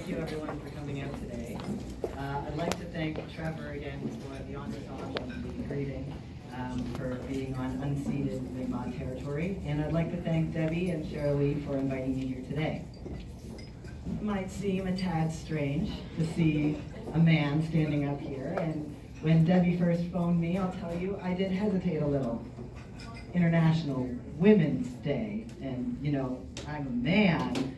thank you everyone for coming out today. I'd like to thank Trevor again for the honor song and the greeting for being on unceded Mi'kmaq territory. And I'd like to thank Debbie and Cheryl Lee for inviting me here today. It might seem a tad strange to see a man standing up here, and when Debbie first phoned me, I'll tell you, I did hesitate a little. International Women's Day, and you know, I'm a man.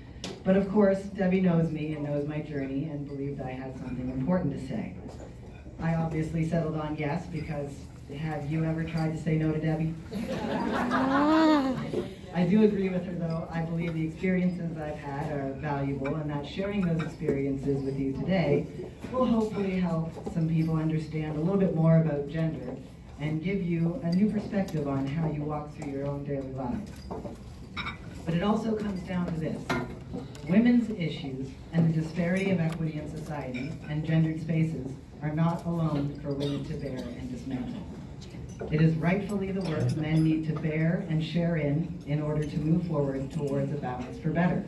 But of course, Debbie knows me and knows my journey and believed I had something important to say. I obviously settled on yes, because have you ever tried to say no to Debbie? I do agree with her though. I believe the experiences I've had are valuable, and that sharing those experiences with you today will hopefully help some people understand a little bit more about gender and give you a new perspective on how you walk through your own daily lives. But it also comes down to this. Women's issues and the disparity of equity in society and gendered spaces are not alone for women to bear and dismantle. It is rightfully the work men need to bear and share in order to move forward towards a balance for better,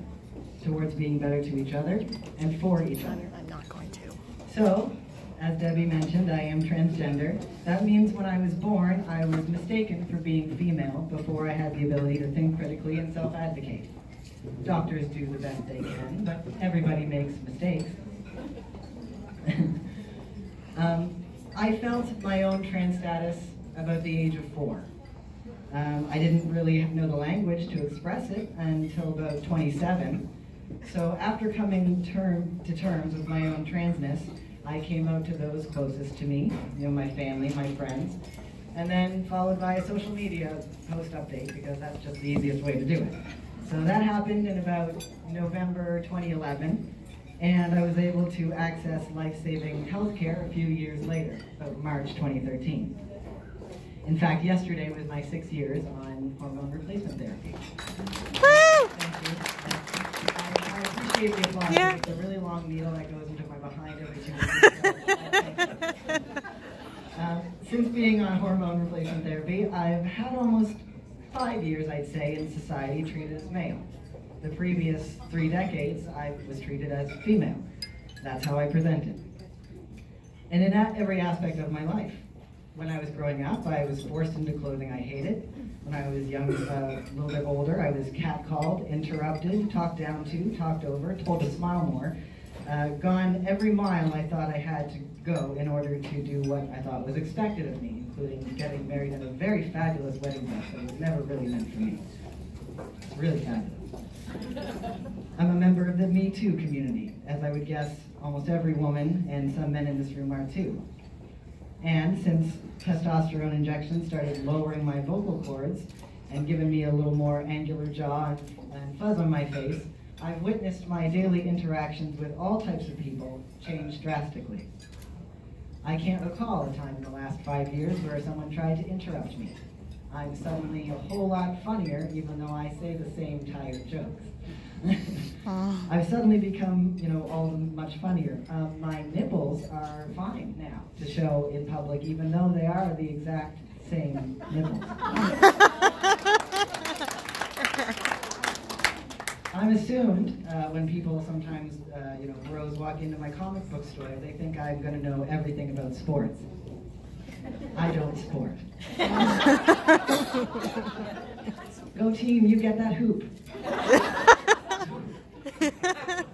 towards being better to each other and for each other. I'm not going to. So, as Debbie mentioned, I am transgender. That means when I was born, I was mistaken for being female before I had the ability to think critically and self-advocate. Doctors do the best they can, but everybody makes mistakes. I felt my own trans status about the age of 4. I didn't really know the language to express it until about 27. So after coming to terms with my own transness, I came out to those closest to me, you know, my family, my friends, and then followed by a social media post update, because that's just the easiest way to do it. So that happened in about November 2011, and I was able to access life-saving healthcare a few years later, about March 2013. In fact, yesterday was my 6 years on hormone replacement therapy. Woo! Thank you. I appreciate the applause. Yeah. It's a really long needle that goes into my behind every 2 weeks. Since being on hormone replacement therapy, I've had almost 5 years, I'd say, in society treated as male. The previous 3 decades, I was treated as female. That's how I presented. And in every aspect of my life. When I was growing up, I was forced into clothing I hated. When I was young, a little bit older, I was catcalled, interrupted, talked down to, talked over, told to smile more, gone every mile I thought I had to go in order to do what I thought was expected of me, including getting married in a very fabulous wedding dress that was never really meant for me. It's really fabulous. I'm a member of the Me Too community, as I would guess almost every woman and some men in this room are too. And since testosterone injections started lowering my vocal cords and giving me a little more angular jaw and fuzz on my face, I've witnessed my daily interactions with all types of people change drastically. I can't recall a time in the last 5 years where someone tried to interrupt me. I'm suddenly a whole lot funnier, even though I say the same tired jokes. I've suddenly become, you know, all much funnier. My nipples are fine now to show in public, even though they are the exact same nipples. I'm assumed when people sometimes, you know, bros walk into my comic book store, they think I'm going to know everything about sports. I don't sport. Go team, you get that hoop.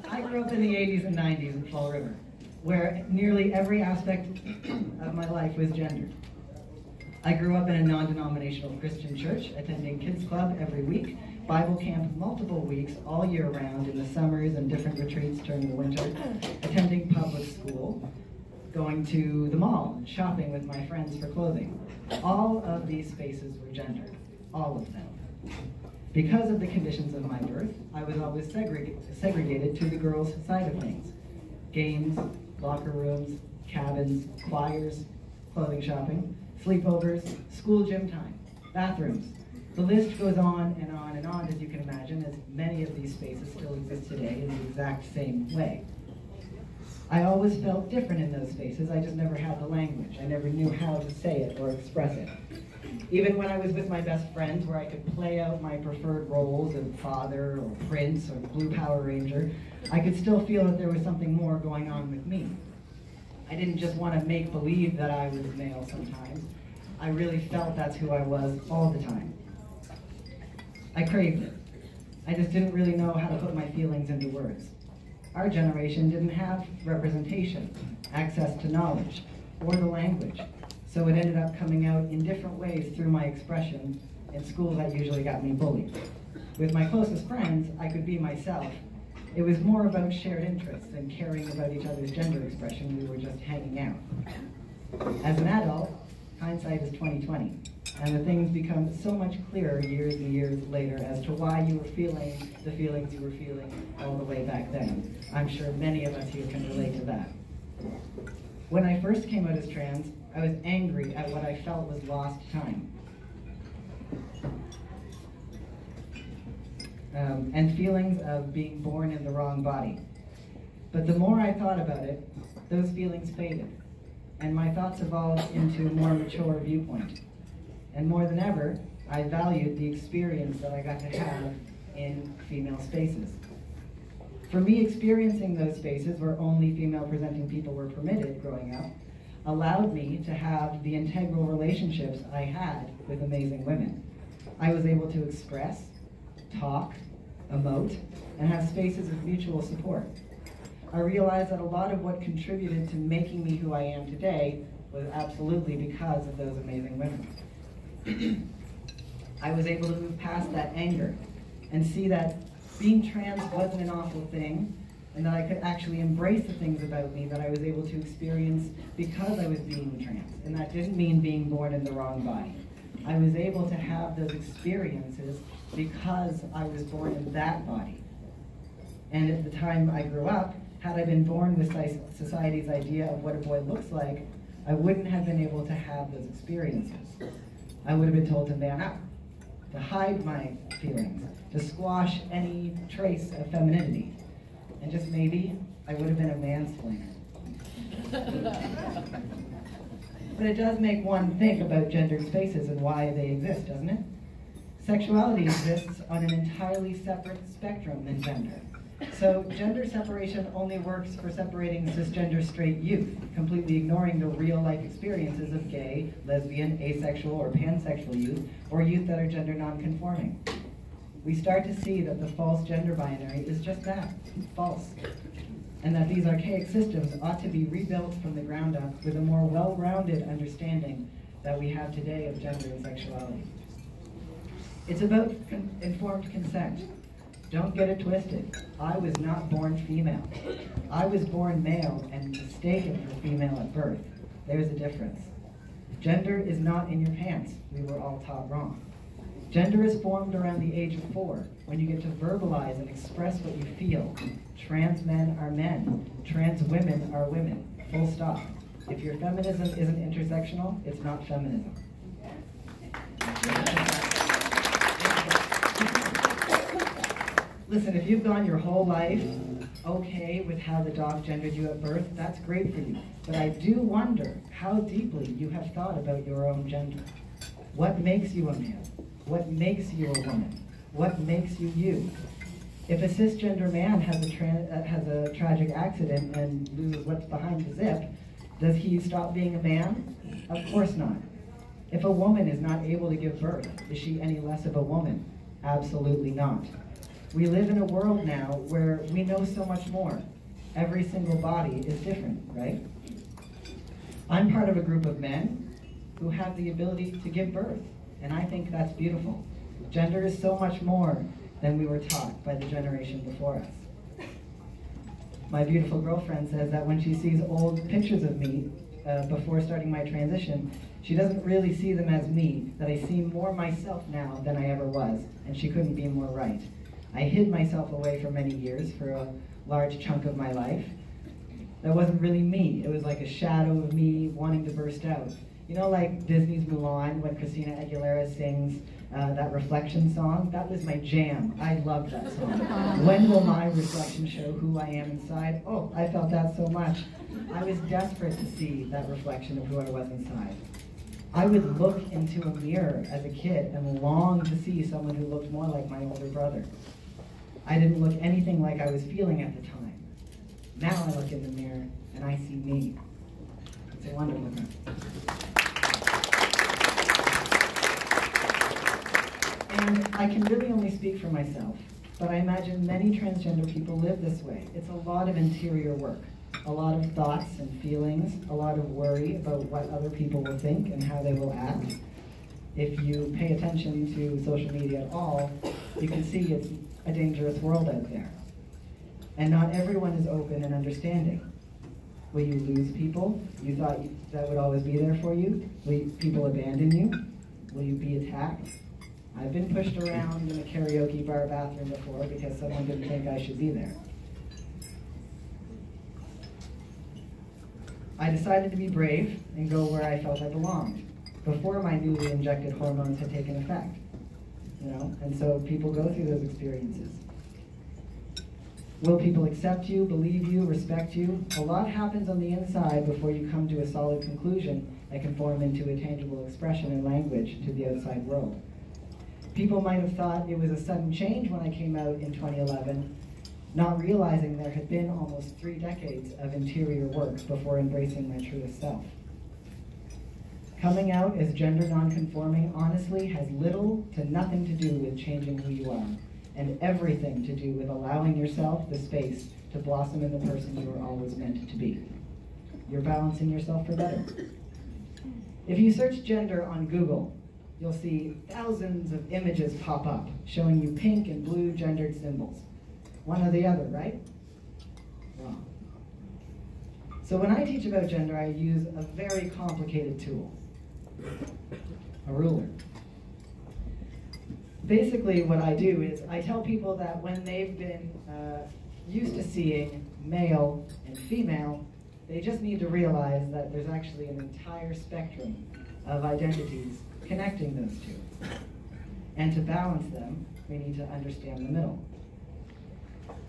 I grew up in the 80s and 90s in Fall River, where nearly every aspect of my life was gendered. I grew up in a non-denominational Christian church, attending kids club every week, Bible camp multiple weeks all year round in the summers and different retreats during the winter, attending public school, going to the mall and shopping with my friends for clothing. All of these spaces were gendered, all of them. Because of the conditions of my birth, I was always segregated to the girls' side of things. Games, locker rooms, cabins, choirs, clothing shopping, sleepovers, school gym time, bathrooms. The list goes on and on and on, as you can imagine, as many of these spaces still exist today in the exact same way. I always felt different in those spaces. I just never had the language. I never knew how to say it or express it. Even when I was with my best friends, where I could play out my preferred roles of father or prince or blue Power Ranger, I could still feel that there was something more going on with me. I didn't just want to make believe that I was male sometimes. I really felt that's who I was all the time. I craved it. I just didn't really know how to put my feelings into words. Our generation didn't have representation, access to knowledge, or the language. So it ended up coming out in different ways through my expression in schools that usually got me bullied. With my closest friends, I could be myself. It was more about shared interests and caring about each other's gender expression. We were just hanging out. As an adult, hindsight is 20/20, and the things become so much clearer years and years later as to why you were feeling the feelings you were feeling all the way back then. I'm sure many of us here can relate to that. When I first came out as trans, I was angry at what I felt was lost time. And feelings of being born in the wrong body. But the more I thought about it, those feelings faded, and my thoughts evolved into a more mature viewpoint. And more than ever, I valued the experience that I got to have in female spaces. For me, experiencing those spaces where only female-presenting people were permitted growing up allowed me to have the integral relationships I had with amazing women. I was able to express, talk, emote, and have spaces of mutual support. I realized that a lot of what contributed to making me who I am today was absolutely because of those amazing women. I was able to move past that anger and see that being trans wasn't an awful thing, and that I could actually embrace the things about me that I was able to experience because I was being trans. And that didn't mean being born in the wrong body. I was able to have those experiences because I was born in that body. And at the time I grew up, had I been born with society's idea of what a boy looks like, I wouldn't have been able to have those experiences. I would have been told to man up, to hide my feelings, to squash any trace of femininity. And just maybe, I would have been a mansplainer. But it does make one think about gendered spaces and why they exist, doesn't it? Sexuality exists on an entirely separate spectrum than gender. So gender separation only works for separating cisgender straight youth, completely ignoring the real-life experiences of gay, lesbian, asexual, or pansexual youth, or youth that are gender non-conforming. We start to see that the false gender binary is just that, false. And that these archaic systems ought to be rebuilt from the ground up with a more well-rounded understanding that we have today of gender and sexuality. It's about informed consent. Don't get it twisted. I was not born female. I was born male and mistaken for female at birth. There's a difference. Gender is not in your pants. We were all taught wrong. Gender is formed around the age of 4, when you get to verbalize and express what you feel. Trans men are men. Trans women are women. Full stop. If your feminism isn't intersectional, it's not feminism. Listen, if you've gone your whole life okay with how the doc gendered you at birth, that's great for you. But I do wonder how deeply you have thought about your own gender. What makes you a man? What makes you a woman? What makes you you? If a cisgender man has a tragic accident and loses what's behind the zip, does he stop being a man? Of course not. If a woman is not able to give birth, is she any less of a woman? Absolutely not. We live in a world now where we know so much more. Every single body is different, right? I'm part of a group of men who have the ability to give birth, and I think that's beautiful. Gender is so much more than we were taught by the generation before us. My beautiful girlfriend says that when she sees old pictures of me before starting my transition, she doesn't really see them as me, that I seem more myself now than I ever was, and she couldn't be more right. I hid myself away for many years, for a large chunk of my life. That wasn't really me. It was like a shadow of me wanting to burst out. You know, like Disney's Mulan, when Christina Aguilera sings that reflection song? That was my jam. I loved that song. When will my reflection show who I am inside? Oh, I felt that so much. I was desperate to see that reflection of who I was inside. I would look into a mirror as a kid and long to see someone who looked more like my older brother. I didn't look anything like I was feeling at the time. Now I look in the mirror and I see me. It's a wonderful thing. And I can really only speak for myself, but I imagine many transgender people live this way. It's a lot of interior work, a lot of thoughts and feelings, a lot of worry about what other people will think and how they will act. If you pay attention to social media at all, you can see it's a dangerous world out there. And not everyone is open and understanding. Will you lose people? You thought that would always be there for you? Will people abandon you? Will you be attacked? I've been pushed around in a karaoke bar bathroom before because someone didn't think I should be there. I decided to be brave and go where I felt I belonged, before my newly injected hormones had taken effect. And so people go through those experiences. Will people accept you, believe you, respect you? A lot happens on the inside before you come to a solid conclusion that can form into a tangible expression and language to the outside world. People might have thought it was a sudden change when I came out in 2011, not realizing there had been almost 3 decades of interior work before embracing my truest self. Coming out as gender nonconforming honestly has little to nothing to do with changing who you are, and everything to do with allowing yourself the space to blossom in the person you were always meant to be. You're balancing yourself for better. If you search gender on Google, you'll see thousands of images pop up showing you pink and blue gendered symbols. One or the other, right? Wrong. So when I teach about gender, I use a very complicated tool, a ruler. Basically what I do is I tell people that when they've been used to seeing male and female, they just need to realize that there's actually an entire spectrum of identities connecting those two. And to balance them, we need to understand the middle.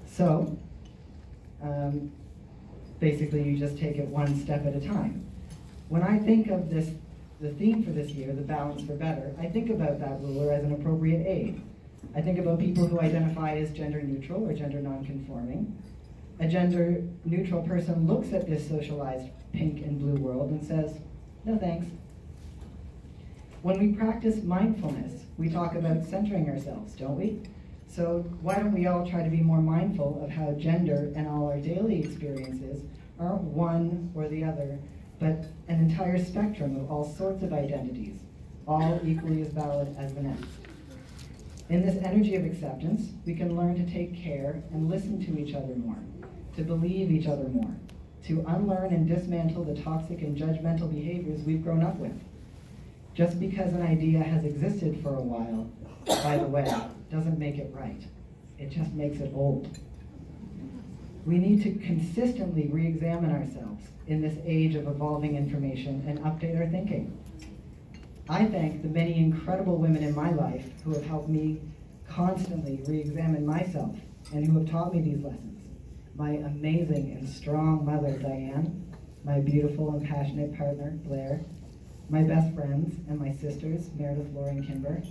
So, basically you just take it one step at a time. When I think of this, the theme for this year, the balance for better, I think about that ruler as an appropriate aid. I think about people who identify as gender neutral or gender nonconforming. A gender neutral person looks at this socialized pink and blue world and says, no thanks. When we practice mindfulness, we talk about centering ourselves, don't we? So why don't we all try to be more mindful of how gender and all our daily experiences aren't one or the other, but an entire spectrum of all sorts of identities, all equally as valid as the next. In this energy of acceptance, we can learn to take care and listen to each other more, to believe each other more, to unlearn and dismantle the toxic and judgmental behaviors we've grown up with. Just because an idea has existed for a while, by the way, doesn't make it right. It just makes it old. We need to consistently re-examine ourselves in this age of evolving information and update our thinking. I thank the many incredible women in my life who have helped me constantly re-examine myself and who have taught me these lessons. My amazing and strong mother, Diane, my beautiful and passionate partner, Blair, my best friends and my sisters, Meredith, Laura, and Kimber,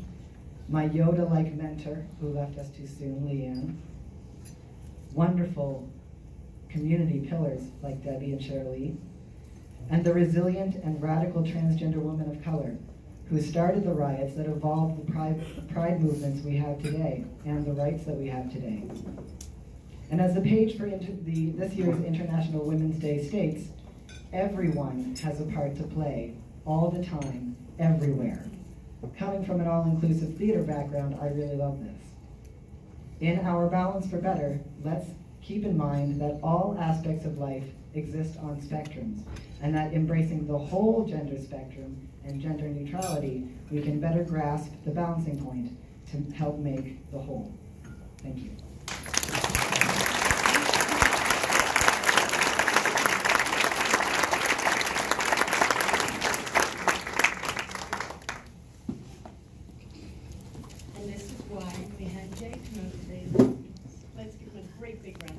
my Yoda-like mentor, who left us too soon, Leanne, wonderful community pillars like Debbie and Shirley, and the resilient and radical transgender women of color who started the riots that evolved the pride movements we have today and the rights that we have today. And as the page for this year's International Women's Day states, everyone has a part to play, all the time, everywhere. Coming from an all-inclusive theater background, I really love this. In our Balance for Better, let's keep in mind that all aspects of life exist on spectrums, and that embracing the whole gender spectrum and gender neutrality, we can better grasp the balancing point to help make the whole. Thank you. And this is why we had Jay come out today. Let's give him a great big round.